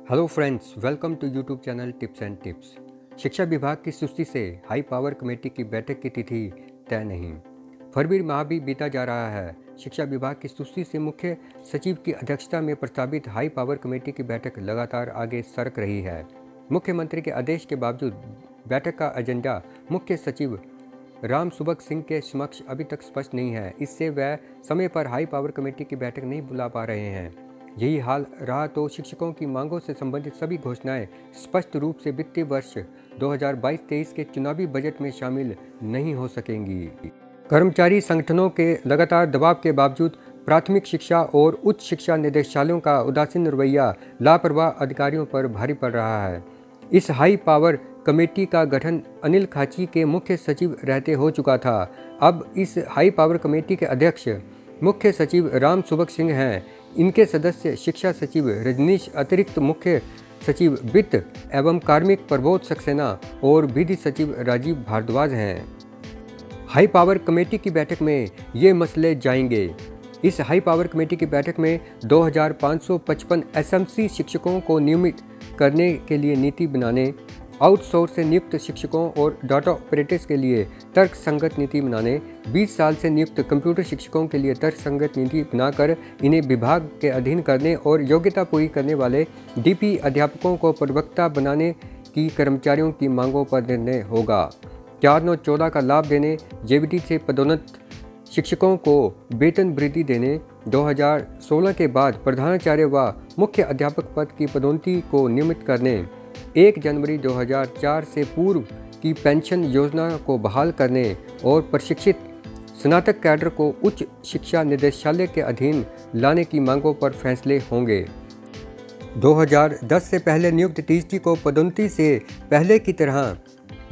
Hello friends, welcome to YouTube channel tips and tips. शिक्षा विभाग की सुस्ती से हाई पावर कमेटी की बैठक की तिथि तय नहीं। फरवरी माह भी बीता जा रहा है। शिक्षा विभाग की सुस्ती से मुख्य सचिव की अध्यक्षता में प्रस्तावित हाई पावर कमेटी की बैठक लगातार आगे सरक रही है। मुख्यमंत्री के आदेश के बावजूद बैठक का एजेंडा मुख्य सचिव राम सुभग सिंह के समक्ष अभी तक स्पष्ट नहीं है। इससे वह समय पर हाई पावर कमेटी की बैठक नहीं बुला पा रहे हैं। यही हाल रहा तो शिक्षकों की मांगों से संबंधित सभी घोषणाएं स्पष्ट रूप से वित्तीय वर्ष 2022-23 के चुनावी बजट में शामिल नहीं हो सकेंगी। कर्मचारी संगठनों के लगातार दबाव के बावजूद प्राथमिक शिक्षा और उच्च शिक्षा निदेशालयों का उदासीन रवैया लापरवाह अधिकारियों पर भारी पड़ रहा है। इस हाई पावर कमेटी का गठन अनिल खाची के मुख्य सचिव रहते हो चुका था। अब इस हाई पावर कमेटी के अध्यक्ष मुख्य सचिव राम सुभग सिंह हैं। इनके सदस्य शिक्षा सचिव रजनीश, अतिरिक्त मुख्य सचिव वित्त एवं कार्मिक प्रबोध सक्सेना और विधि सचिव राजीव भारद्वाज हैं। हाई पावर कमेटी की बैठक में ये मसले जाएंगे। इस हाई पावर कमेटी की बैठक में 2555 एसएमसी शिक्षकों को नियमित करने के लिए नीति बनाने, आउटसोर्स से नियुक्त शिक्षकों और डाटा ऑपरेटर्स के लिए तर्क संगत नीति बनाने, 20 साल से नियुक्त कंप्यूटर शिक्षकों के लिए तर्क संगत नीति बनाकर इन्हें विभाग के अधीन करने और योग्यता पूरी करने वाले डीपी अध्यापकों को प्रवक्ता बनाने की कर्मचारियों की मांगों पर निर्णय होगा। 4-9-14 का लाभ देने, जेबीटी से पदोन्नत शिक्षकों को वेतन वृद्धि देने, 2016 के बाद प्रधानाचार्य व मुख्य अध्यापक पद की पदोन्नति को नियमित करने, 1 जनवरी 2004 से पूर्व की पेंशन योजना को बहाल करने और प्रशिक्षित स्नातक कैडर को उच्च शिक्षा निदेशालय के अधीन लाने की मांगों पर फैसले होंगे। 2010 से पहले नियुक्त टीएसटी को पदोन्नति से पहले की तरह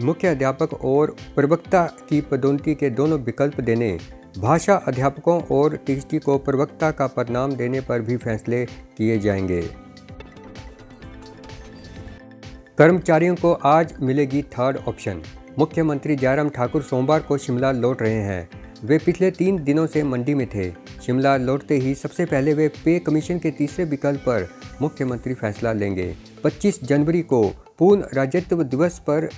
मुख्य अध्यापक और प्रवक्ता की पदोन्नति के दोनों विकल्प देने, भाषा अध्यापकों और टीएसटी को प्रवक्ता का पदनाम देने पर भी फैसले किए जाएंगे। कर्मचारियों को आज मिलेगी थर्ड ऑप्शन। मुख्यमंत्री जयराम ठाकुर सोमवार को शिमला लौट रहे हैं। वे पिछले 3 दिनों से मंडी में थे। शिमला लौटते ही सबसे पहले वे पे कमीशन के तीसरे विकल्प पर मुख्यमंत्री फैसला लेंगे। 25 जनवरी को पूर्ण राज्यत्व दिवस पर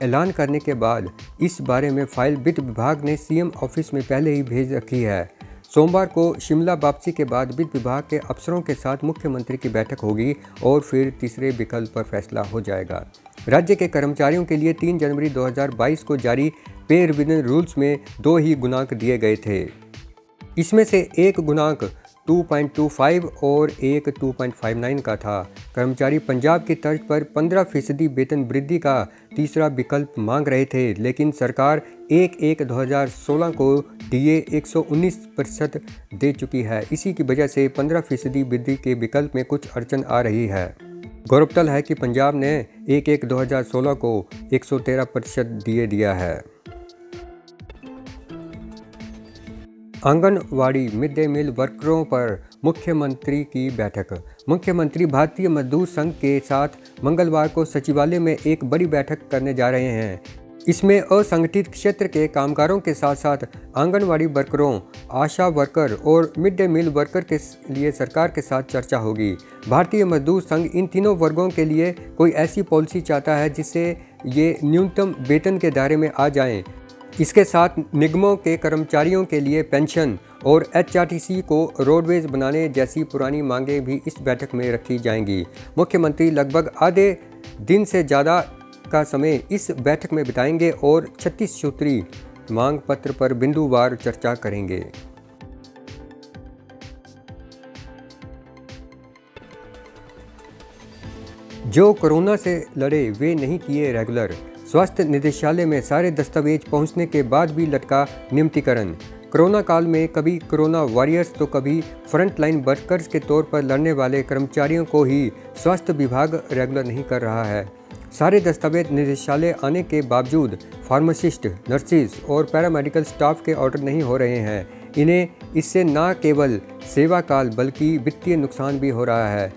ऐलान करने के बाद इस बारे में फाइल वित्त विभाग ने सीएम ऑफिस में पहले ही भेज रखी है। सोमवार को शिमला वापसी के बाद वित्त विभाग के अफसरों के साथ मुख्यमंत्री की बैठक होगी और फिर तीसरे विकल्प पर फैसला हो जाएगा। राज्य के कर्मचारियों के लिए 3 जनवरी 2022 को जारी पे रिवीजन रूल्स में 2 ही गुणांक दिए गए थे। इसमें से एक गुणांक 2.25 और एक 2.59 का था। कर्मचारी पंजाब की तर्ज पर 15% वेतन वृद्धि का तीसरा विकल्प मांग रहे थे, लेकिन सरकार 1/1/2016 को डीए 119% दे चुकी है। इसी की वजह से 15% वृद्धि के विकल्प में कुछ अड़चन आ रही है। गौरतलब है कि पंजाब ने 1/1/2016 को 113% डीए दिया है। आंगनवाड़ी मिड डे मील वर्करों पर मुख्यमंत्री की बैठक। मुख्यमंत्री भारतीय मजदूर संघ के साथ मंगलवार को सचिवालय में एक बड़ी बैठक करने जा रहे हैं। इसमें असंगठित क्षेत्र के कामगारों के साथ साथ आंगनवाड़ी वर्करों, आशा वर्कर और मिड डे मील वर्कर के लिए सरकार के साथ चर्चा होगी। भारतीय मजदूर संघ इन तीनों वर्गों के लिए कोई ऐसी पॉलिसी चाहता है जिससे ये न्यूनतम वेतन के दायरे में आ जाएं। इसके साथ निगमों के कर्मचारियों के लिए पेंशन और एचआरटीसी को रोडवेज बनाने जैसी पुरानी मांगें भी इस बैठक में रखी जाएंगी। मुख्यमंत्री लगभग आधे दिन से ज़्यादा का समय इस बैठक में बिताएंगे और 36 सूत्री मांग पत्र पर बिंदुवार चर्चा करेंगे। जो कोरोना से लड़े वे नहीं किए रेगुलर। स्वास्थ्य निदेशालय में सारे दस्तावेज पहुंचने के बाद भी लटका नियमितीकरण। कोरोना काल में कभी कोरोना वॉरियर्स तो कभी फ्रंटलाइन वर्कर्स के तौर पर लड़ने वाले कर्मचारियों को ही स्वास्थ्य विभाग रेगुलर नहीं कर रहा है। सारे दस्तावेज निदेशालय आने के बावजूद फार्मासिस्ट, नर्सिस और पैरामेडिकल स्टाफ के ऑर्डर नहीं हो रहे हैं। इन्हें इससे न केवल सेवा काल बल्कि वित्तीय नुकसान भी हो रहा है।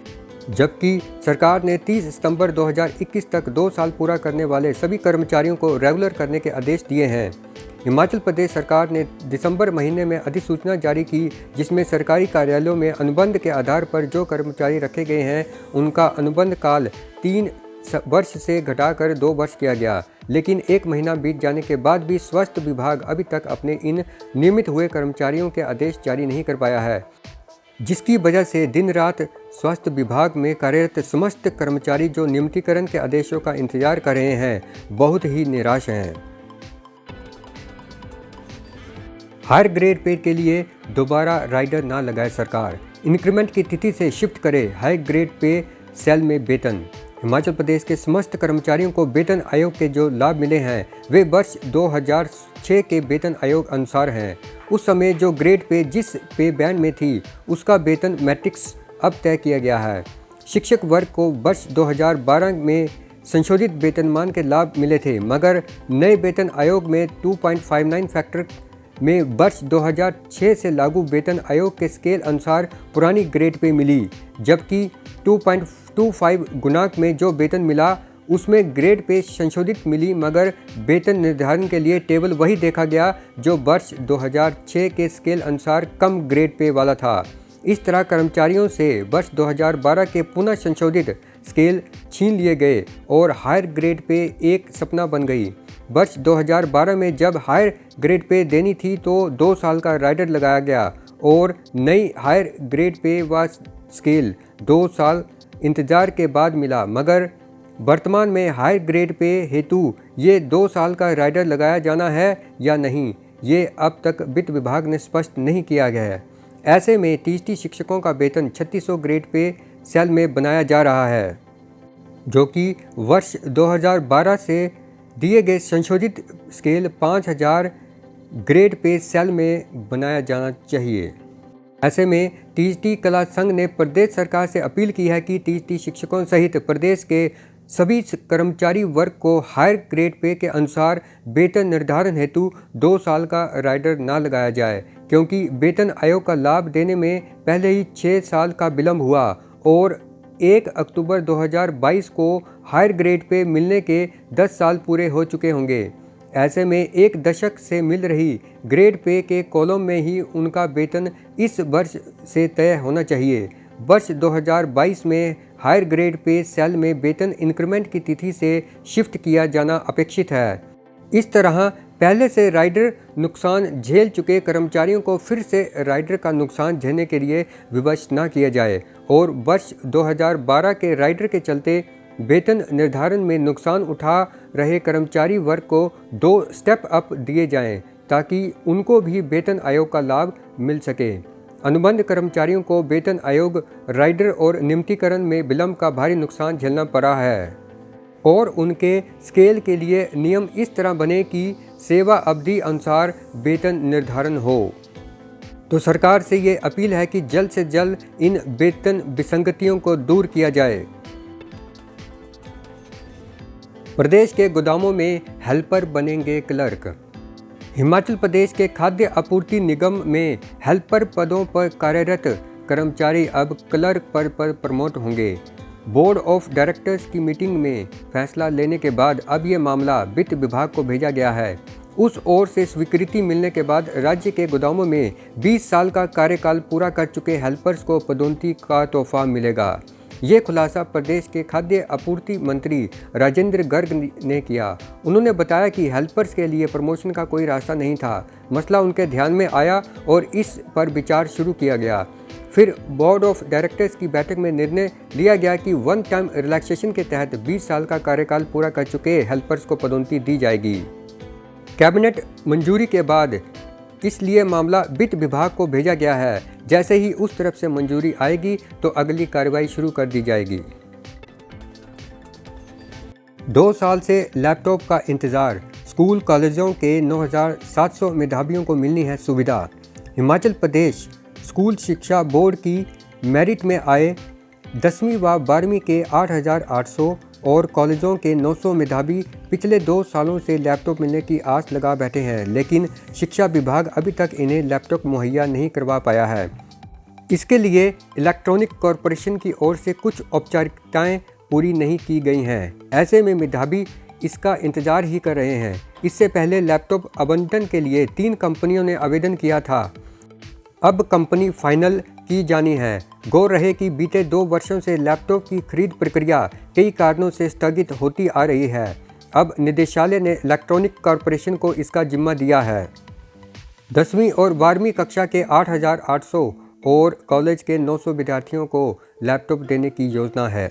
जबकि सरकार ने 30 सितंबर 2021 तक 2 साल पूरा करने वाले सभी कर्मचारियों को रेगुलर करने के आदेश दिए हैं। हिमाचल प्रदेश सरकार ने दिसंबर महीने में अधिसूचना जारी की, जिसमें सरकारी कार्यालयों में अनुबंध के आधार पर जो कर्मचारी रखे गए हैं उनका अनुबंध काल 3 वर्ष से घटाकर 2 वर्ष किया गया। लेकिन 1 महीना बीत जाने के बाद भी स्वास्थ्य विभाग अभी तक अपने इन नियमित हुए कर्मचारियों के आदेश जारी नहीं कर पाया है, जिसकी वजह से दिन रात स्वास्थ्य विभाग में कार्यरत समस्त कर्मचारी जो नियमितीकरण के आदेशों का इंतजार कर रहे हैं, बहुत ही निराश हैं। हायर ग्रेड पे के लिए दोबारा राइडर ना लगाए सरकार, इंक्रीमेंट की तिथि से शिफ्ट करे हाई ग्रेड पे सेल में वेतन। हिमाचल प्रदेश के समस्त कर्मचारियों को वेतन आयोग के जो लाभ मिले हैं वे वर्ष 2006 के वेतन आयोग अनुसार हैं। उस समय जो ग्रेड पे जिस पे बैंड में थी उसका वेतन मैट्रिक्स अब तय किया गया है। शिक्षक वर्ग को वर्ष 2012 में संशोधित वेतनमान के लाभ मिले थे, मगर नए वेतन आयोग में 2.59 फैक्टर में वर्ष 2006 से लागू वेतन आयोग के स्केल अनुसार पुरानी ग्रेड पे मिली, जबकि 2.25 गुणांक में जो वेतन मिला उसमें ग्रेड पे संशोधित मिली, मगर वेतन निर्धारण के लिए टेबल वही देखा गया जो वर्ष 2006 के स्केल अनुसार कम ग्रेड पे वाला था। इस तरह कर्मचारियों से वर्ष 2012 के पुनः संशोधित स्केल छीन लिए गए और हायर ग्रेड पे एक सपना बन गई। वर्ष 2012 में जब हायर ग्रेड पे देनी थी तो 2 साल का राइडर लगाया गया और नई हायर ग्रेड पे व स्केल 2 साल इंतजार के बाद मिला, मगर वर्तमान में हायर ग्रेड पे हेतु ये 2 साल का राइडर लगाया जाना है या नहीं, ये अब तक वित्त विभाग ने स्पष्ट नहीं किया गया है। ऐसे में टीटी शिक्षकों का वेतन 3600 ग्रेड पे सेल में बनाया जा रहा है, जो कि वर्ष 2012 से दिए गए संशोधित स्केल 5000 ग्रेड पे सेल में बनाया जाना चाहिए। ऐसे में टीटी कला संघ ने प्रदेश सरकार से अपील की है कि टीटी शिक्षकों सहित प्रदेश के सभी कर्मचारी वर्ग को हायर ग्रेड पे के अनुसार वेतन निर्धारण हेतु 2 साल का राइडर ना लगाया जाए, क्योंकि वेतन आयोग का लाभ देने में पहले ही 6 साल का विलंब हुआ और 1 अक्टूबर 2022 को हायर ग्रेड पे मिलने के 10 साल पूरे हो चुके होंगे। ऐसे में 1 दशक से मिल रही ग्रेड पे के कॉलम में ही उनका वेतन इस वर्ष से तय होना चाहिए। वर्ष 2022 में हायर ग्रेड पे सेल में वेतन इंक्रीमेंट की तिथि से शिफ्ट किया जाना अपेक्षित है। इस तरह पहले से राइडर नुकसान झेल चुके कर्मचारियों को फिर से राइडर का नुकसान झेलने के लिए विवश न किया जाए और वर्ष 2012 के राइडर के चलते वेतन निर्धारण में नुकसान उठा रहे कर्मचारी वर्ग को 2 स्टेप अप दिए जाएं, ताकि उनको भी वेतन आयोग का लाभ मिल सके। अनुबंध कर्मचारियों को वेतन आयोग राइडर और नियमितीकरण में विलंब का भारी नुकसान झेलना पड़ा है और उनके स्केल के लिए नियम इस तरह बने कि सेवा अवधि अनुसार वेतन निर्धारण हो। तो सरकार से ये अपील है कि जल्द से जल्द इन वेतन विसंगतियों को दूर किया जाए। प्रदेश के गोदामों में हेल्पर बनेंगे क्लर्क। हिमाचल प्रदेश के खाद्य आपूर्ति निगम में हेल्पर पदों पर कार्यरत कर्मचारी अब क्लर्क पद पर प्रमोट होंगे। बोर्ड ऑफ डायरेक्टर्स की मीटिंग में फैसला लेने के बाद अब ये मामला वित्त विभाग को भेजा गया है। उस ओर से स्वीकृति मिलने के बाद राज्य के गोदामों में 20 साल का कार्यकाल पूरा कर चुके हेल्पर्स को पदोन्नति का तोहफा मिलेगा। ये खुलासा प्रदेश के खाद्य आपूर्ति मंत्री राजेंद्र गर्ग ने किया। उन्होंने बताया कि हेल्पर्स के लिए प्रमोशन का कोई रास्ता नहीं था। मसला उनके ध्यान में आया और इस पर विचार शुरू किया गया। फिर बोर्ड ऑफ डायरेक्टर्स की बैठक में निर्णय लिया गया कि 1 टाइम रिलैक्सेशन के तहत 20 साल का कार्यकाल पूरा कर चुके हेल्पर्स को पदोन्नति दी जाएगी। कैबिनेट मंजूरी के बाद इसलिए मामला वित्त विभाग को भेजा गया है। जैसे ही उस तरफ से मंजूरी आएगी तो अगली कार्रवाई शुरू कर दी जाएगी। 2 साल से लैपटॉप का इंतज़ार, स्कूल कॉलेजों के 9700 मेधावियों को मिलनी है सुविधा। हिमाचल प्रदेश स्कूल शिक्षा बोर्ड की मेरिट में आए 10वीं व 12वीं के 8800 और कॉलेजों के 900 मेधावी पिछले 2 सालों से लैपटॉप मिलने की आस लगा बैठे हैं, लेकिन शिक्षा विभाग अभी तक इन्हें लैपटॉप मुहैया नहीं करवा पाया है। इसके लिए इलेक्ट्रॉनिक कॉरपोरेशन की ओर से कुछ औपचारिकताएं पूरी नहीं की गई हैं। ऐसे में मेधावी इसका इंतज़ार ही कर रहे हैं। इससे पहले लैपटॉप आवंटन के लिए 3 कंपनियों ने आवेदन किया था। अब कंपनी फाइनल की जानी है। गौर रहे कि बीते 2 वर्षों से लैपटॉप की खरीद प्रक्रिया कई कारणों से स्थगित होती आ रही है। अब निदेशालय ने इलेक्ट्रॉनिक कॉरपोरेशन को इसका जिम्मा दिया है। 10वीं और 12वीं कक्षा के 8,800 और कॉलेज के 900 विद्यार्थियों को लैपटॉप देने की योजना है।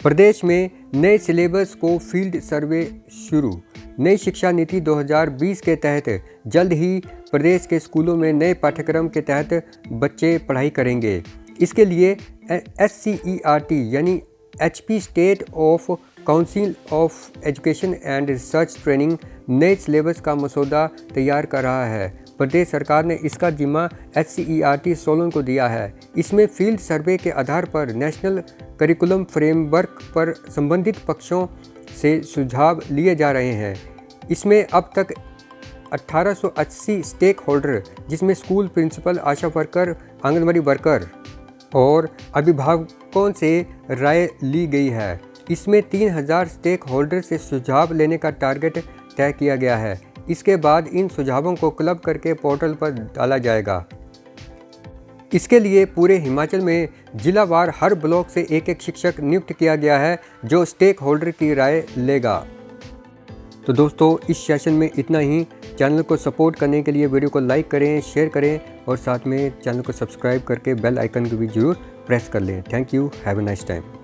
प्रदेश में नए सिलेबस को फील्ड सर्वे शुरू। नई शिक्षा नीति 2020 के तहत जल्द ही प्रदेश के स्कूलों में नए पाठ्यक्रम के तहत बच्चे पढ़ाई करेंगे। इसके लिए SCERT यानी HP state of council of education and research training नए सिलेबस का मसौदा तैयार कर रहा है। प्रदेश सरकार ने इसका जिम्मा SCERT सोलन को दिया है। इसमें फील्ड सर्वे के आधार पर नेशनल करिकुलम फ्रेमवर्क पर संबंधित पक्षों से सुझाव लिए जा रहे हैं। इसमें अब तक 1880 स्टेक होल्डर, जिसमें स्कूल प्रिंसिपल, आशा वर्कर, आंगनबाड़ी वर्कर और अभिभावकों से राय ली गई है। इसमें 3000 स्टेक होल्डर से सुझाव लेने का टारगेट तय किया गया है। इसके बाद इन सुझावों को क्लब करके पोर्टल पर डाला जाएगा। इसके लिए पूरे हिमाचल में जिलावार हर ब्लॉक से एक शिक्षक नियुक्त किया गया है जो स्टेक होल्डर की राय लेगा। तो दोस्तों, इस सेशन में इतना ही। चैनल को सपोर्ट करने के लिए वीडियो को लाइक करें, शेयर करें और साथ में चैनल को सब्सक्राइब करके बेल आइकन को भी जरूर प्रेस कर लें। Thank you. Have a nice time.